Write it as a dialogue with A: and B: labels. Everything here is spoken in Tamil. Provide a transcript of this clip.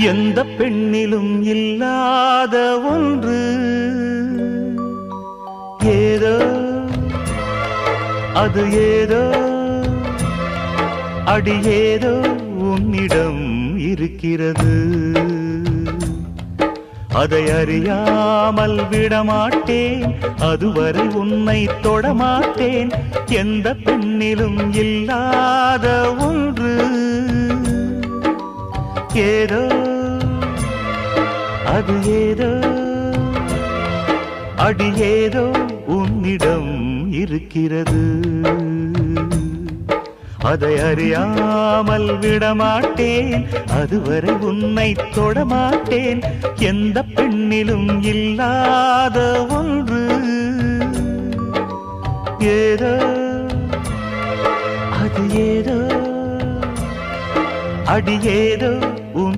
A: எந்த பெண்ணிலும் இல்லாத ஒன்று ஏதோ அது ஏதோ அடி ஏதோ உன்னிடம் இருக்கிறது. அதை அறியாமல் விடமாட்டேன், அதுவரை உன்னை தொடமாட்டேன். எந்த பெண்ணிலும் இல்லாத ஒன்று ஏதோ அது ஏதோ அடி ஏதோ உன்னிடம் இருக்கிறது. அதை அறியாமல் விடமாட்டேன், அதுவரை உன்னை தொடமாட்டேன். எந்த பெண்ணிலும் இல்லாத ஒன்று ஏதோ அது ஏதோ அடி ஏதோ